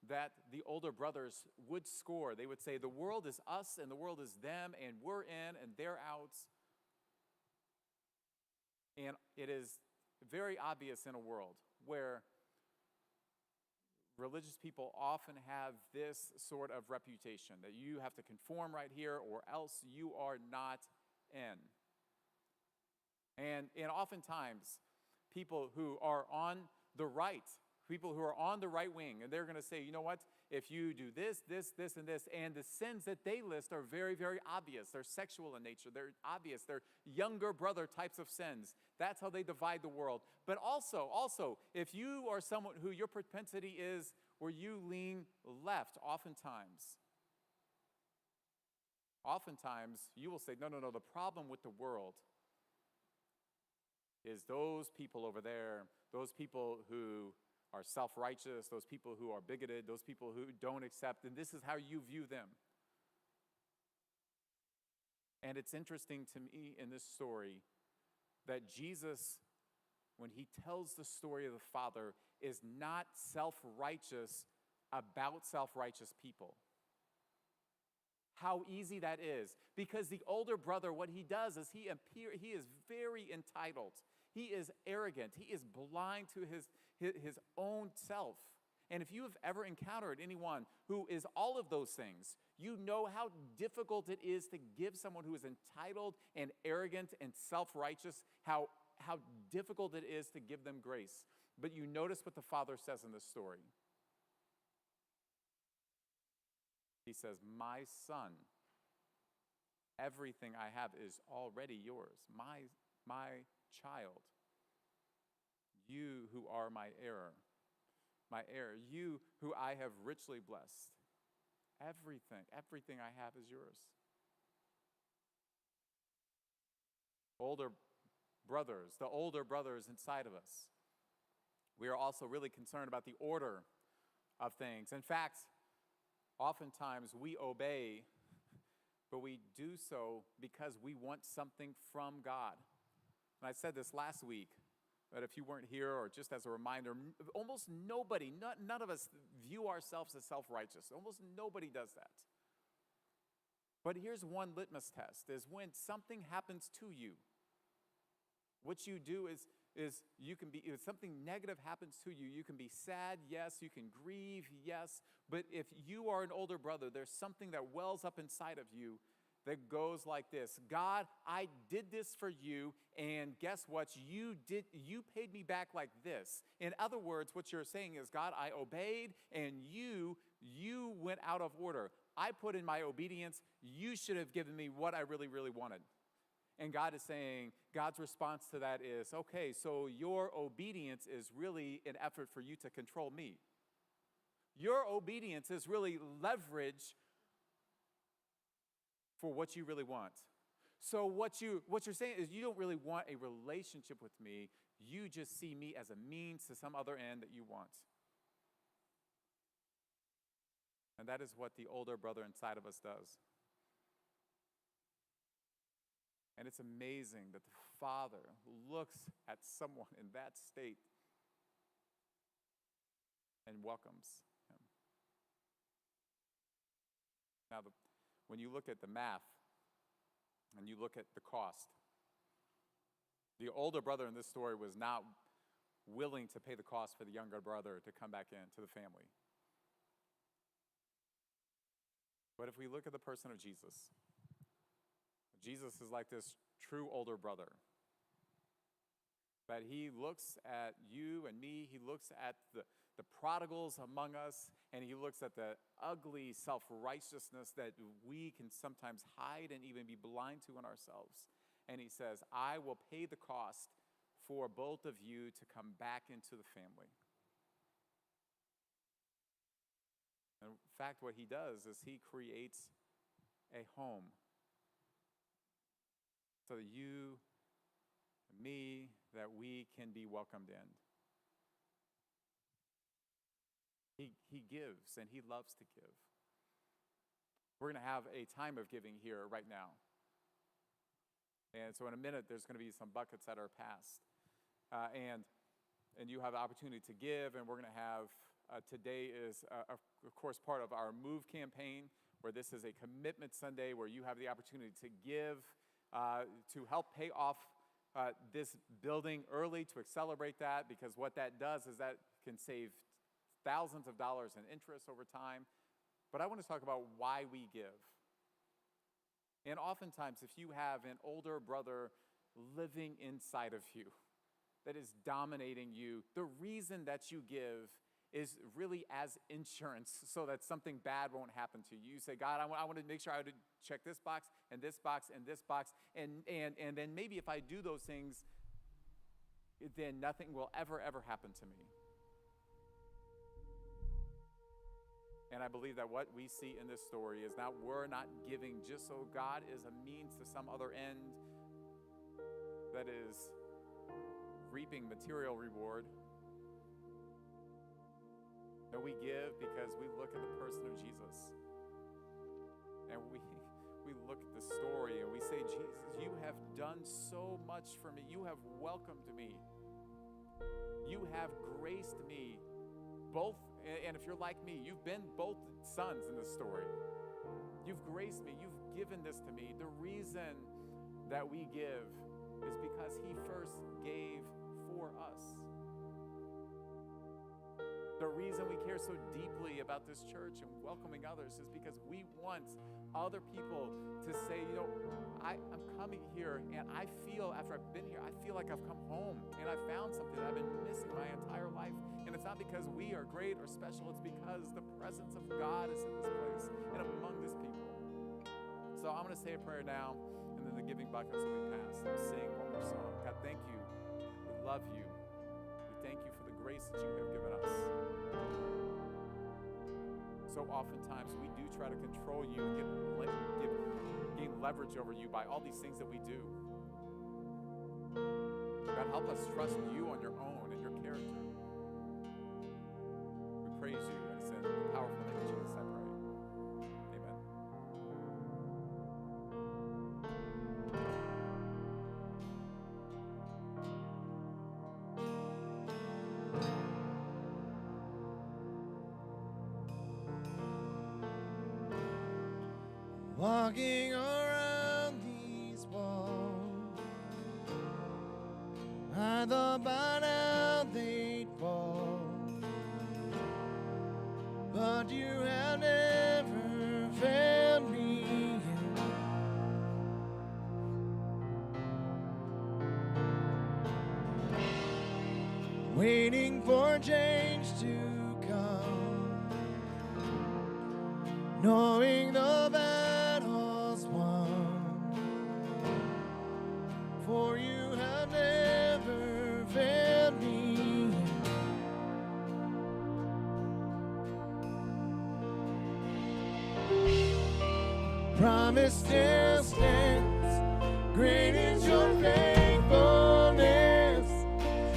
that the older brothers would score. They would say, the world is us and the world is them, and we're in and they're out. And it is very obvious in a world where religious people often have this sort of reputation that you have to conform right here or else you are not in. And oftentimes, people who are on the right, people who are on the right wing, and they're going to say, you know what, if you do this, and this, and the sins that they list are very, very obvious. They're sexual in nature. They're obvious. They're younger brother types of sins. That's how they divide the world. But also, if you are someone who your propensity is where you lean left, oftentimes you will say, no, the problem with the world is those people over there, those people who are self-righteous, those people who are bigoted, those people who don't accept, and this is how you view them. And it's interesting to me in this story that Jesus, when he tells the story of the Father, is not self-righteous about self-righteous people. How easy that is. Because the older brother, what he does is he is very entitled. He is arrogant. He is blind to his own self. And if you have ever encountered anyone who is all of those things, you know how difficult it is to give someone who is entitled and arrogant and self-righteous, how difficult it is to give them grace. But you notice what the Father says in this story. He says, my son, everything I have is already yours. My child, you who are my heir, you who I have richly blessed. Everything I have is yours. The older brothers inside of us, we are also really concerned about the order of things. In fact, oftentimes we obey, but we do so because we want something from God. And I said this last week, but if you weren't here, or just as a reminder, almost nobody, none of us view ourselves as self-righteous. Almost nobody does that. But here's one litmus test, is when something happens to you, what you do is you can be, if something negative happens to you, you can be sad, yes, you can grieve, yes, but if you are an older brother, there's something that wells up inside of you that goes like this: God, I did this for you, and guess what? You paid me back like this. In other words, what you're saying is, God, I obeyed, and you went out of order. I put in my obedience. You should have given me what I really, really wanted. And God is saying, God's response to that is, okay, so your obedience is really an effort for you to control me. Your obedience is really leverage for what you really want. So what you're saying is, you don't really want a relationship with me. You just see me as a means to some other end that you want. And that is what the older brother inside of us does. And it's amazing that the Father looks at someone in that state and welcomes him. Now, when you look at the math and you look at the cost, the older brother in this story was not willing to pay the cost for the younger brother to come back into the family. But if we look at the person of Jesus, Jesus is like this true older brother. That he looks at you and me, he looks at the prodigals among us, and he looks at the ugly self-righteousness that we can sometimes hide and even be blind to in ourselves. And he says, I will pay the cost for both of you to come back into the family. And in fact, what he does is he creates a home so that you and me, that we can be welcomed in. He gives, and he loves to give. We're going to have a time of giving here right now. And so in a minute, there's going to be some buckets that are passed. And you have the opportunity to give, and we're going to have, today is, of course, part of our Move campaign, where this is a commitment Sunday where you have the opportunity to give, to help pay off this building early, to accelerate that, because what that does is that can save thousands of dollars in interest over time. But I want to talk about why we give. And oftentimes, if you have an older brother living inside of you that is dominating you, the reason that you give is really as insurance so that something bad won't happen to you. You say, God, I want to make sure I would check this box and this box and this box, and then maybe if I do those things, then nothing will ever happen to me. And I believe that what we see in this story is that we're not giving just so God is a means to some other end that is reaping material reward. That we give because we look at the person of Jesus. And we look at the story and we say, Jesus, you have done so much for me. You have welcomed me. You have graced me. Both, and if you're like me, you've been both sons in this story. You've graced me. You've given this to me. The reason that we give is because he first gave for us. The reason we care so deeply about this church and welcoming others is because we want other people to say, you know, I'm coming here and I feel, after I've been here, I feel like I've come home and I found something that I've been missing my entire life. And it's not because we are great or special, it's because the presence of God is in this place and among this people. So I'm going to say a prayer now, and then the giving buckets will be passed. We'll sing one more song. God, thank you. We love you. We thank you for the grace that you have given us. So oftentimes we do try to control you and gain leverage over you by all these things that we do. God, help us trust you on your own and your character. We praise you, and it's in the powerful name of Jesus I pray. Amen.
Walking around these walls, I thought by now they'd fall, but you have never failed me yet. Waiting for change to come, knowing the battle's won, for you have never failed me. Promise still stands, great is your faithfulness,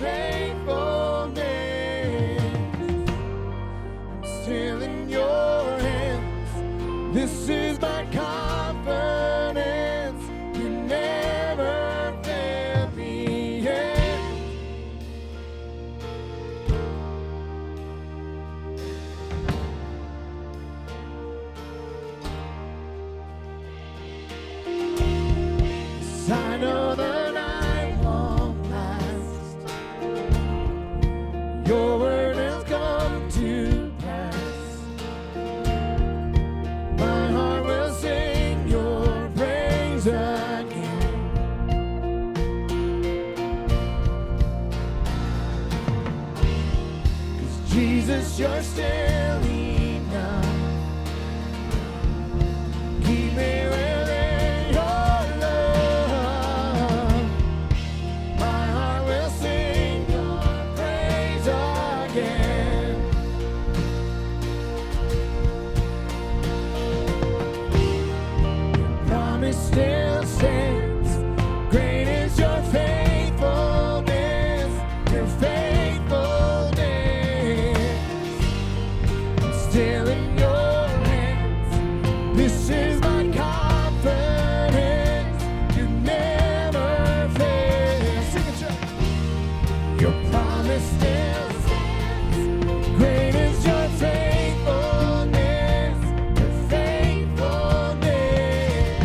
faithfulness. I'm still in your hands, this is my confidence, you never failed me yet. I know the night won't last, your word has come to pass. My heart will sing your praise again. 'Cause Jesus, you're still enough. Keep me within your love. My heart will sing your praise again. Your promise still stands. Great is your faithfulness, your faithfulness. I'm still in your hands. This is my confidence. You never fail. Sing it, church. Your promise still stands. Great is your faithfulness, your faithfulness.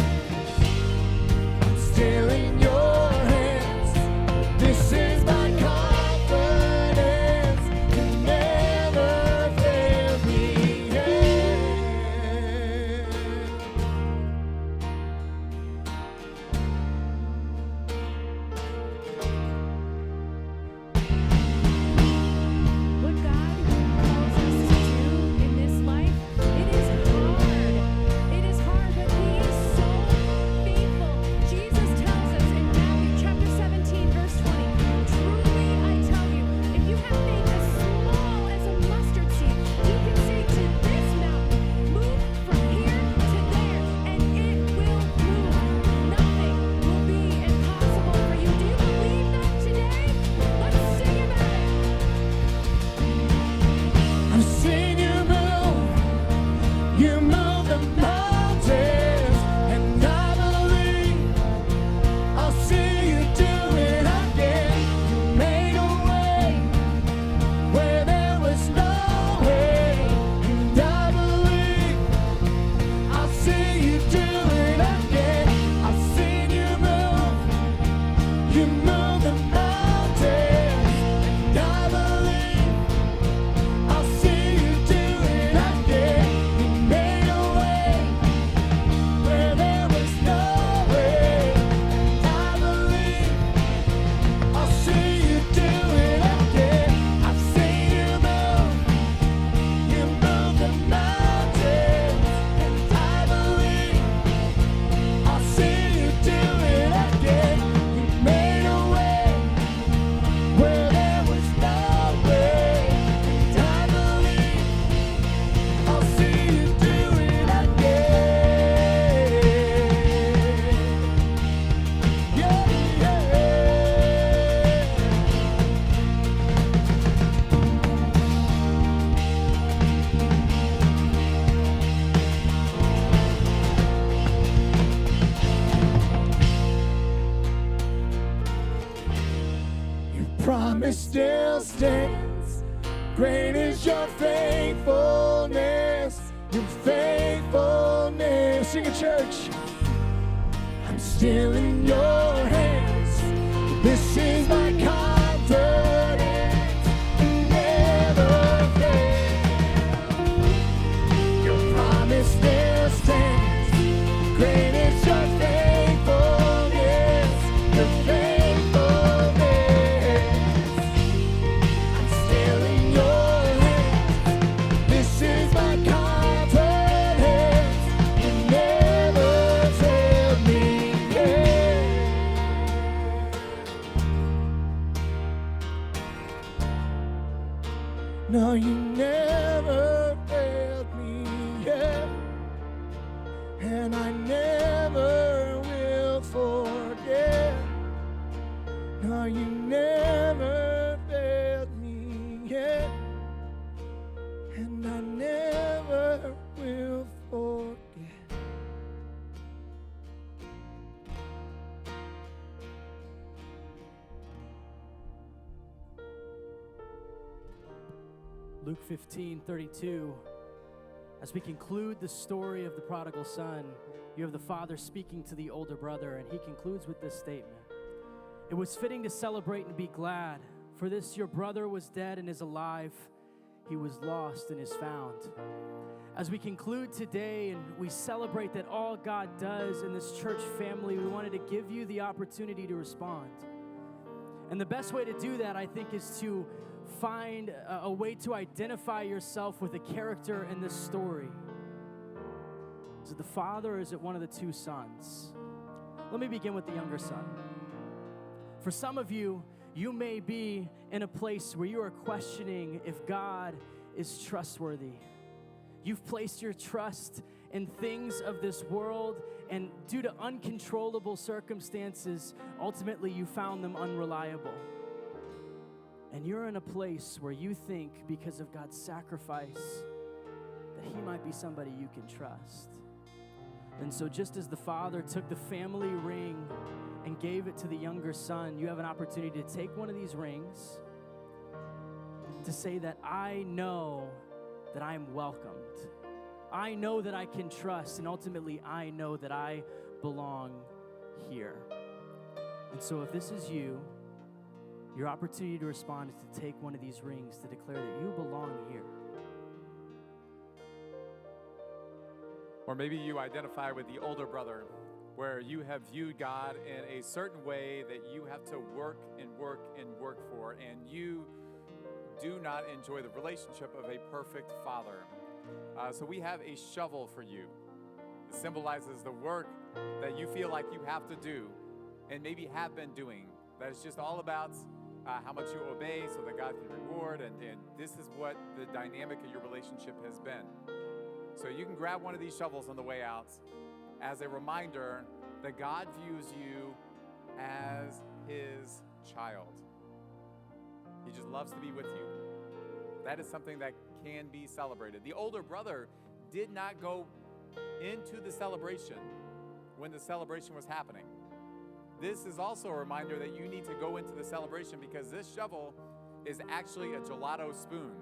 promise still stands. Great is your faithfulness, your faithfulness. Sing it, church. I'm still in your hands. This is my confidence. Never fail. Your promise still stands. Great is your faithfulness, your faithfulness. I'm still in your hands. This is my confidence. You never failed me yet. No, you never failed me yet. And I never will forget. No, you never failed me yet. And I never will forget.
Luke 15:32. As we conclude the story of the prodigal son, you have the father speaking to the older brother, and he concludes with this statement. It was fitting to celebrate and be glad, for this your brother was dead and is alive. He was lost and is found. As we conclude today and we celebrate that all God does in this church family, we wanted to give you the opportunity to respond. And the best way to do that, I think, is to find a way to identify yourself with a character in this story. Is it the father or is it one of the two sons? Let me begin with the younger son. For some of you, you may be in a place where you are questioning if God is trustworthy. You've placed your trust in things of this world, and due to uncontrollable circumstances, ultimately you found them unreliable. And you're in a place where you think, because of God's sacrifice, that he might be somebody you can trust. And so just as the father took the family ring and gave it to the younger son, you have an opportunity to take one of these rings to say that I know that I am welcomed. I know that I can trust, and ultimately I know that I belong here. And so if this is you, your opportunity to respond is to take one of these rings to declare that you belong here.
Or maybe you identify with the older brother, where you have viewed God in a certain way that you have to work and work and work for, and you do not enjoy the relationship of a perfect father. So we have a shovel for you. It symbolizes the work that you feel like you have to do and maybe have been doing. That it's just all about how much you obey so that God can reward, and this is what the dynamic of your relationship has been. So you can grab one of these shovels on the way out as a reminder that God views you as his child. He just loves to be with you. That is something that can be celebrated. The older brother did not go into the celebration when the celebration was happening. This is also a reminder that you need to go into the celebration, because this shovel is actually a gelato spoon.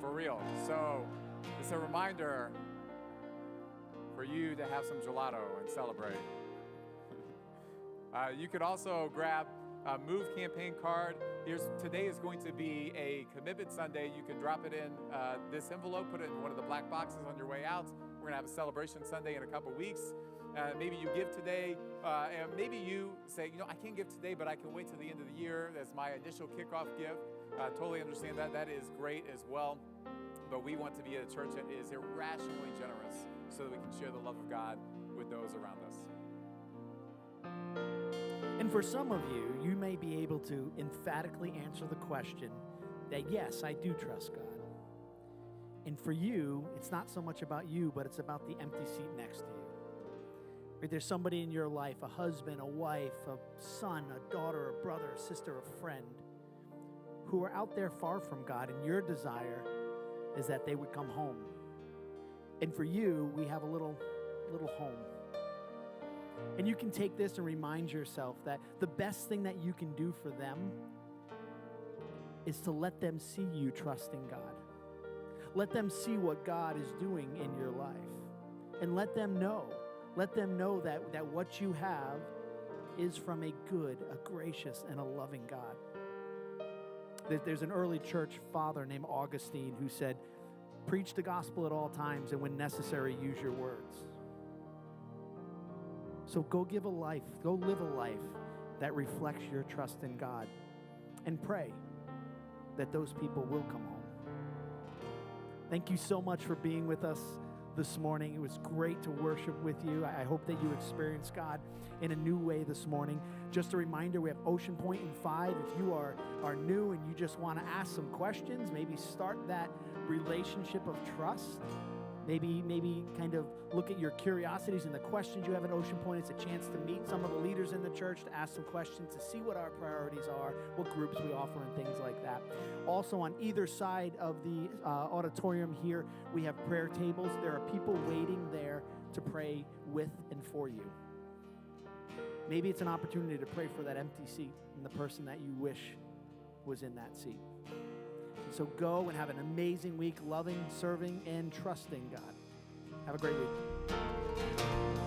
For real. So it's a reminder for you to have some gelato and celebrate. You could also grab a Move campaign card. Today is going to be a Commitment Sunday. You can drop it in this envelope, put it in one of the black boxes on your way out. We're going to have a celebration Sunday in a couple weeks. Maybe you give today, and maybe you say, I can't give today, but I can wait till the end of the year. That's my initial kickoff gift. Totally understand that. That is great as well. But we want to be a church that is irrationally generous so that we can share the love of God with those around us.
And for some of you, you may be able to emphatically answer the question that, yes, I do trust God. And for you, it's not so much about you, but it's about the empty seat next to you. Right? There's somebody in your life, a husband, a wife, a son, a daughter, a brother, a sister, a friend, who are out there far from God, and your desire is that they would come home. And for you, we have a little home. And you can take this and remind yourself that the best thing that you can do for them is to let them see you trusting God. Let them see what God is doing in your life. And let them know that what you have is from a good, a gracious, and a loving God. There's an early church father named Augustine who said, preach the gospel at all times, and when necessary, use your words. So go live a life that reflects your trust in God, and pray that those people will come home. Thank you so much for being with us this morning. It was great to worship with you. I hope that you experienced God in a new way this morning. Just a reminder, we have OceanPointe in 5. If you are new and you just want to ask some questions, maybe start that relationship of trust. Maybe kind of look at your curiosities and the questions you have at OceanPointe. It's a chance to meet some of the leaders in the church, to ask some questions, to see what our priorities are, what groups we offer, and things like that. Also, on either side of the auditorium here, we have prayer tables. There are people waiting there to pray with and for you. Maybe it's an opportunity to pray for that empty seat and the person that you wish was in that seat. So go and have an amazing week, loving, serving, and trusting God. Have a great week.